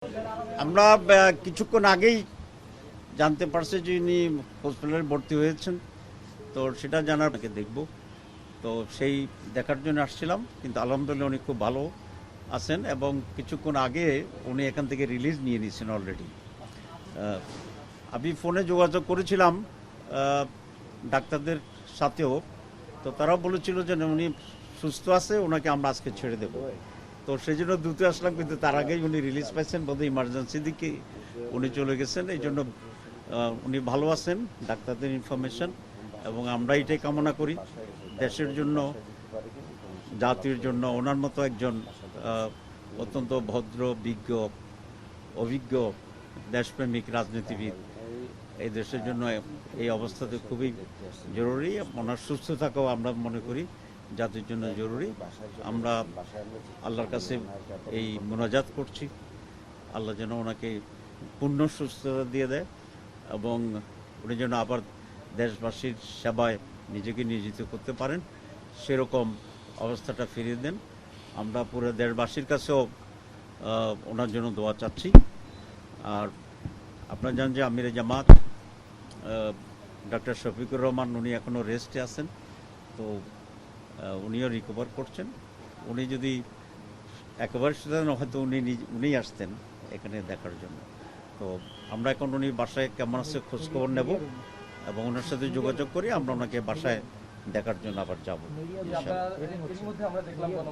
আমরা কিছুক্ষণ আগেই জানতে পারছি যে উনি হসপিটালে ভর্তি হয়েছেন, তো সেটা জানার আগে দেখব। তো সেই দেখার জন্য আসছিলাম, কিন্তু আলহামদুলিল্লাহ উনি খুব ভালো আছেন এবং কিছুক্ষণ আগে উনি এখান থেকে রিলিজ নিয়ে নিয়েছেন অলরেডি। আমি ফোনে যোগাযোগ করেছিলাম ডাক্তারদের সাথেও, তো তারাও বলেছিল যে উনি সুস্থ আছে, ওনাকে আমরা আজকে ছেড়ে দেব। তো সেই জন্য দ্রুত আসলাম, কিন্তু তার আগেই উনি রিলিজ পাইছেন, বোধহয় ইমার্জেন্সি দিকে উনি চলে গেছেন। এই জন্য উনি ভালো আছেন, ডাক্তারদের ইনফরমেশন, এবং আমরা এটাই কামনা করি দেশের জন্য, জাতির জন্য। ওনার মতো একজন অত্যন্ত ভদ্র, বিজ্ঞ, অভিজ্ঞ দেশপ্রেমিক রাজনীতিবিদ এই দেশের জন্য এই অবস্থাতে খুবই জরুরি। ওনার সুস্থ থাকাও আমরা মনে করি জাতির জন্য জরুরি। আমরা আল্লাহর কাছে এই মোনাজাত করছি, আল্লাহ যেন ওনাকে পূর্ণ সুস্থতা দিয়ে দেয় এবং উনি যেন আবার দেশবাসীর সেবায় নিজেকে নিয়োজিত করতে পারেন, সেরকম অবস্থাটা ফিরিয়ে দেন। আমরা পুরো দেশবাসীর কাছেও ওনার জন্য দোয়া চাচ্ছি। আর আপনারা জানেন যে আমিরে জামাত ডক্টর শফিকুর রহমান, উনি এখনও রেস্টে আছেন, তো উনিও রিকভার করছেন। উনি যদি একেবারে সুস্থ হয়তো উনিই আসতেন এখানে দেখার জন্য। তো আমরা এখন উনি বাসায় কেমন আছে খোঁজখবর নেব এবং ওনার সাথে যোগাযোগ করি, আমরা ওনাকে বাসায় দেখার জন্য আবার যাব।